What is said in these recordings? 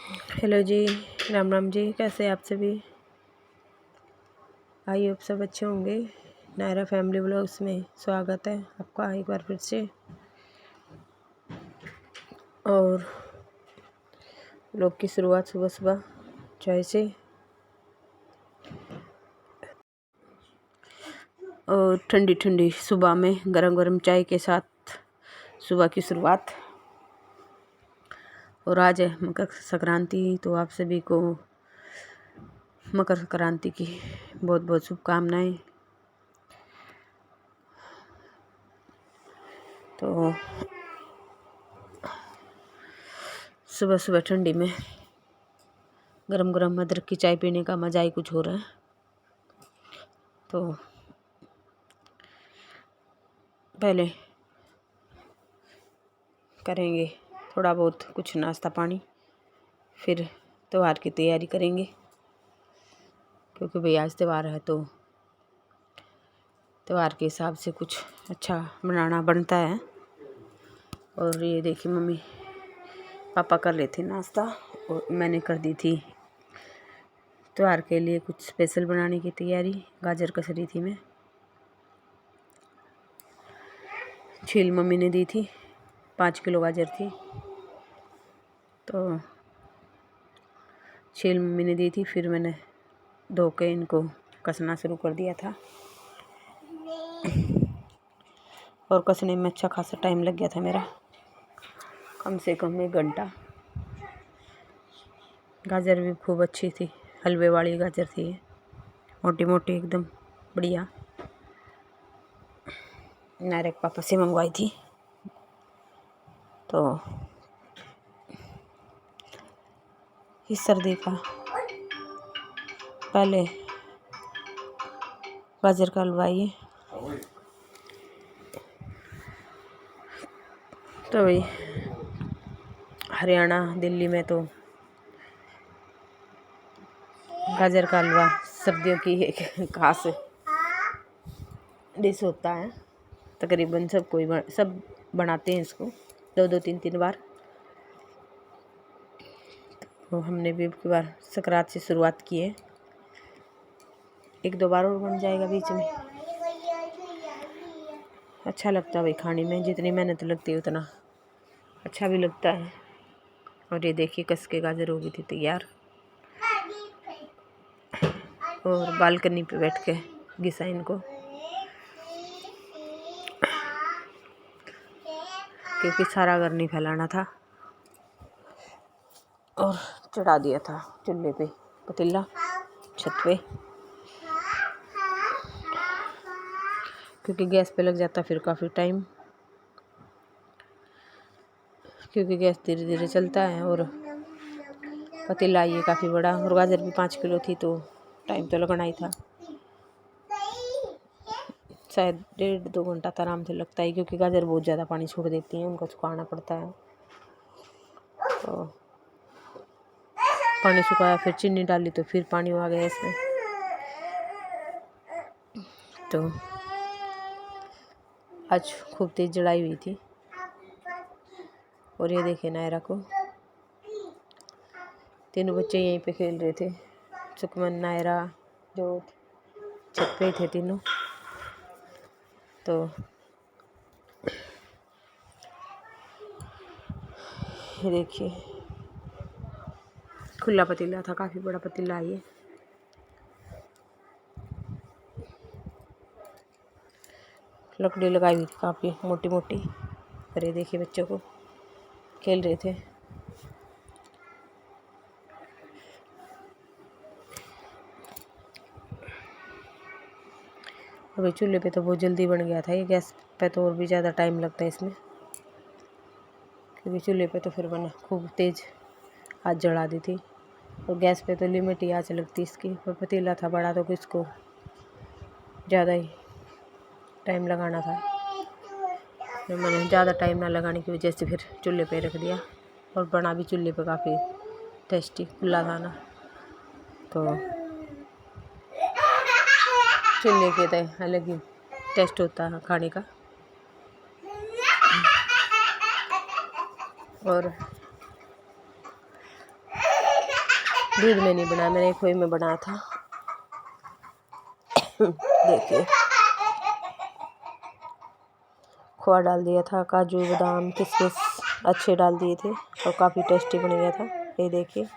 Hello जी, राम राम जी। कैसे आप सभी? आई होप सब अच्छे होंगे। नायरा फैमिली व्लॉग्स में स्वागत है आपका एक बार फिर से। और व्लॉग की शुरुआत सुबह सुबह चाय से और ठंडी ठंडी सुबह में गरम गरम चाय के साथ सुबह की शुरुआत। और आज है मकर संक्रांति, तो आप सभी को मकर संक्रांति की बहुत बहुत शुभकामनाएं। तो सुबह सुबह ठंडी में गरम गरम अदरक की चाय पीने का मज़ा ही कुछ हो रहा है। तो पहले करेंगे थोड़ा बहुत कुछ नाश्ता पानी, फिर त्यौहार की तैयारी करेंगे, क्योंकि भाई आज त्यौहार है तो त्यौहार के हिसाब से कुछ अच्छा बनाना बनता है। और ये देखिए मम्मी पापा कर रहे थे नाश्ता और मैंने कर दी थी त्यौहार के लिए कुछ स्पेशल बनाने की तैयारी। गाजर कस रही थी मैं, छील मम्मी ने दी थी, 5 किलो गाजर थी तो छील मम्मी ने दी थी। फिर मैंने धो के इनको कसना शुरू कर दिया था और कसने में अच्छा खासा टाइम लग गया था मेरा, कम से कम 1 घंटा। गाजर भी खूब अच्छी थी, हलवे वाली गाजर थी, मोटी मोटी एकदम बढ़िया। नायरा के पापा से मंगवाई थी। तो इस सर्दी का पहले गाजर का हलवा ये तो भाई हरियाणा दिल्ली में तो गाजर का हलवा सर्दियों की एक खास डिश होता है। तकरीबन सब बनाते हैं इसको 2-3 बार। तो हमने भी एक बार संक्रांत से शुरुआत की है, 1-2 बार और बन जाएगा बीच में। अच्छा लगता है भाई खाने में, जितनी मेहनत लगती है उतना अच्छा भी लगता है। और ये देखिए कस के गाजर हो गई थी तैयार, और बालकनी पे बैठ के घिसा इनको, क्योंकि सारा घर नहीं फैलाना था। और चढ़ा दिया था चूल्हे पे पतीला छत पे, क्योंकि गैस पे लग जाता फिर काफ़ी टाइम, क्योंकि गैस धीरे धीरे चलता है। और पतीला ये काफ़ी बड़ा, और गाजर भी 5 किलो थी तो टाइम तो लगना ही था। शायद 1.5-2 घंटा तो आराम से लगता है, क्योंकि गाजर बहुत ज़्यादा पानी छोड़ देती हैं, उनको सुखाना पड़ता है। तो पानी सुखाया, फिर चीनी डाली तो फिर पानी आ गया इसमें। तो आज खूब तेज जलाई हुई थी। और ये देखे नायरा को, तीनों बच्चे यहीं पे खेल रहे थे, सुखमन नायरा जोत छत पे थे तीनों। तो ये देखिए खुला पतीला था, काफ़ी बड़ा पतीला है ये। लकड़ी लगाई हुई थी काफ़ी मोटी मोटी। और ये देखिए बच्चों को खेल रहे थे। अभी चूल्हे पे तो बहुत जल्दी बन गया था, ये गैस पे तो और भी ज़्यादा टाइम लगता है इसमें, क्योंकि चूल्हे पे तो फिर बना खूब तेज़ आँच जला दी थी, और गैस पे तो लिमिट ही आँच लगती इसकी। और पतीला था बड़ा तो किसको ज़्यादा ही टाइम लगाना था, तो मैंने ज़्यादा टाइम ना लगाने की वजह से फिर चूल्हे पे रख दिया। और बना भी चूल्हे पे काफ़ी टेस्टी खुला था ना, तो चूल्हे के तो अलग ही टेस्ट होता है खाने का। और दूध में नहीं बनाया, मैंने खोए में बनाया था। देखिए खोआ डाल दिया था, काजू बादाम किशमिश अच्छे डाल दिए थे और काफ़ी टेस्टी बन गया था। ये देखिए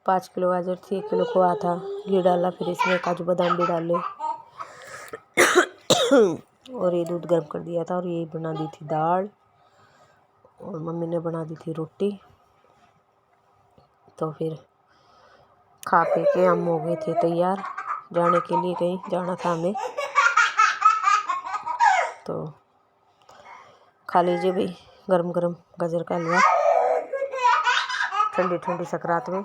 5 किलो गाजर थी, 1 किलो खोआ था, घी डाला, फिर इसमें काजू बादाम भी डाले और ये दूध गर्म कर दिया था। और ये बना दी थी दाल और मम्मी ने बना दी थी रोटी। तो फिर खा पी के हम हो गए थे तैयार जाने के लिए, कहीं जाना था हमें। तो खा लीजिए भाई गरम गरम गाजर का हलवा ठंडी ठंडी सकरात में।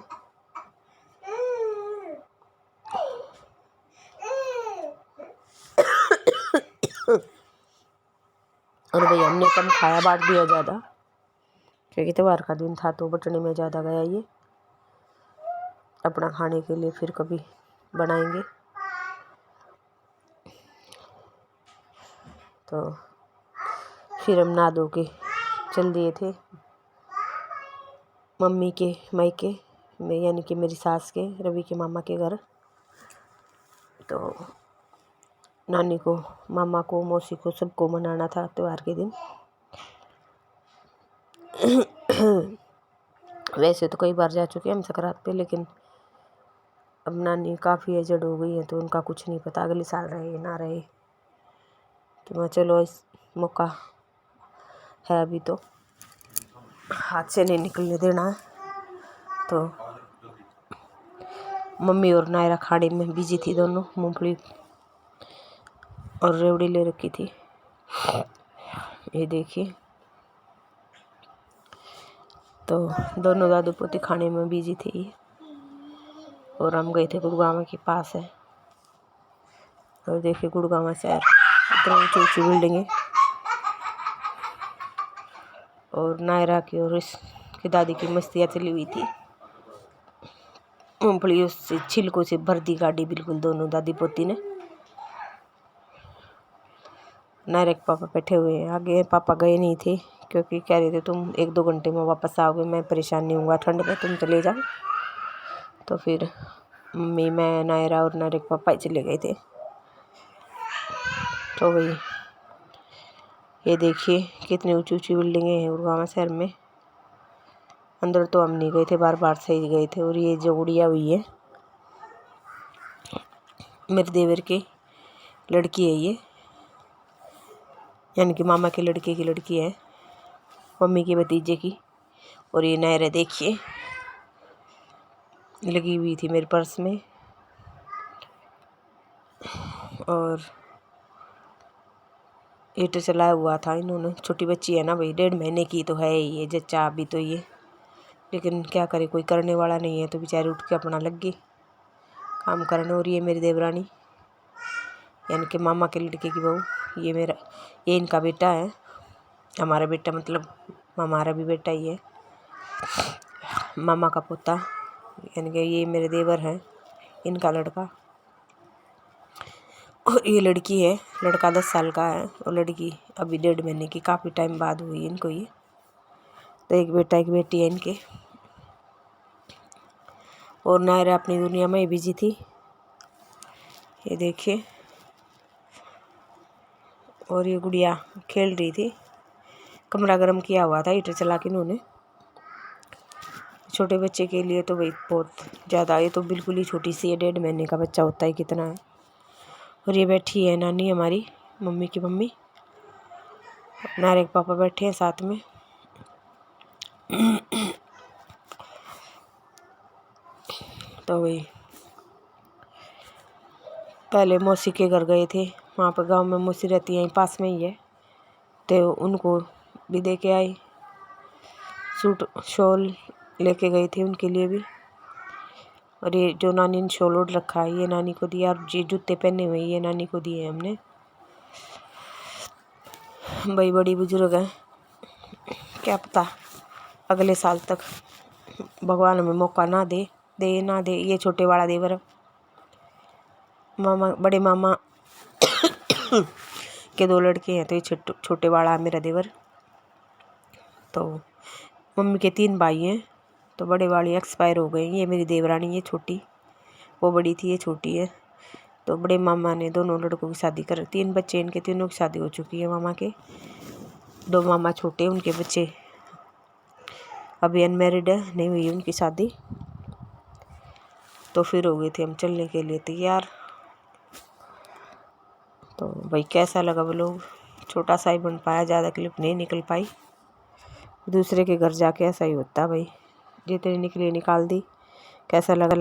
और भाई हमने कम खाया, बांट दिया ज़्यादा, क्योंकि त्योहार का दिन था तो बटने में ज़्यादा गया। ये अपना खाने के लिए फिर कभी बनाएंगे। तो फिर हम नहा धो के चल दिए थे मम्मी के मायके में, यानी कि मेरी सास के, रवि के मामा के घर। तो नानी को, मामा को, मौसी को, सबको मनाना था त्योहार के दिन। वैसे तो कई बार जा चुके हम सकरात पे, लेकिन अब नानी काफ़ी एजड हो गई है तो उनका कुछ नहीं पता अगले साल रहे ना रहे। तो मैं चलो इस मौका है अभी तो हाथ से नहीं निकलने देना है। तो मम्मी और नायरा खाने में बिजी थी, दोनों मूंगफली और रेवड़ी ले रखी थी। ये देखिए तो दोनों दादू पोती खाने में बिजी थी और हम गए थे गुड़गांव के पास है। और देखिए गुड़गांव शहर, इतनी ऊँची ऊँची बिल्डिंगें, और नायरा की और इसकी दादी की मस्तियाँ चली हुई थी। मूंगफली उससे छिलकों से भर दी गाड़ी बिल्कुल, दोनों दादी पोती ने। नायरा के पापा बैठे हुए हैं आगे, पापा गए नहीं थे क्योंकि कह रहे थे तुम 1-2 घंटे में वापस आओगे, मैं परेशान नहीं हूँगा ठंड में, तुम चले जाओ। तो फिर मम्मी, मैं, नायरा और नायरा के पापा ही चले गए थे। तो वही ये देखिए कितनी ऊंची ऊंची बिल्डिंगें हैं गुड़गांव शहर में। अंदर तो हम नहीं गए थे, बार से ही गए थे। और ये जो गुड़िया हुई है मेरे देवर के लड़की है ये, यानी कि मामा के लड़के की लड़की है, मम्मी के भतीजे की। और ये नायरा देखिए लगी हुई थी मेरे पर्स में। और हीटर चलाया हुआ था इन्होंने, छोटी बच्ची है ना भाई, 1.5 महीने की तो है ही ये जच्चा अभी तो ये, लेकिन क्या करे, कोई करने वाला नहीं है तो बेचारी उठ के अपना लग गई काम करने। और ये मेरी देवरानी, यानी कि मामा के लड़के की बहू, ये इनका बेटा है। हमारा बेटा मतलब हमारा भी बेटा ही है, मामा का पोता, यानी कि ये मेरे देवर हैं, इनका लड़का। और ये लड़की है, लड़का 10 साल का है और लड़की अभी 1.5 महीने की, काफ़ी टाइम बाद हुई इनको ये। तो एक बेटा एक बेटी है इनके। और नायरा अपनी दुनिया में ही बिजी थी, ये देखिए। और ये गुड़िया खेल रही थी, कमरा गर्म किया हुआ था हीटर चला के इन्होंने। छोटे बच्चे के लिए तो भाई बहुत ज़्यादा, ये तो बिल्कुल ही छोटी सी है, 1.5 महीने का बच्चा होता है कितना है। और ये बैठी है नानी हमारी, मम्मी की मम्मी, नायरा के पापा बैठे हैं साथ में। तो वही पहले मौसी के घर गए थे, वहाँ पर गांव में मौसी रहती है, पास में ही है, तो उनको भी दे के आई, सूट शॉल लेके गए थे उनके लिए भी। और ये जो नानी ने शॉल ओढ़ रखा है ये नानी को दिया, और ये जूते पहने हुए ये नानी को दिए हमने। भाई बड़ी बुजुर्ग है, क्या पता अगले साल तक भगवान हमें मौका ना दे ना दे। ये छोटे वाला देवर मामा, बड़े मामा के 2 लड़के हैं, तो ये छोटे वाला मेरा देवर। तो मम्मी के 3 भाई हैं, तो बड़े वाली एक्सपायर हो गई। ये मेरी देवरानी है छोटी, वो बड़ी थी, ये छोटी है। तो बड़े मामा ने दोनों लड़कों की शादी कर, 3 बच्चे इनके, तीनों की शादी हो चुकी है मामा के। 2 मामा छोटे, उनके बच्चे अभी अनमेरिड है, नहीं हुई उनकी शादी। तो फिर हो गए थे हम चलने के लिए तैयार। तो भाई कैसा लगा व्लॉग, छोटा सा ही बन पाया, ज़्यादा क्लिप नहीं निकल पाई। दूसरे के घर जाके ऐसा ही होता भाई, जितनी निकली निकाल दी। कैसा लगा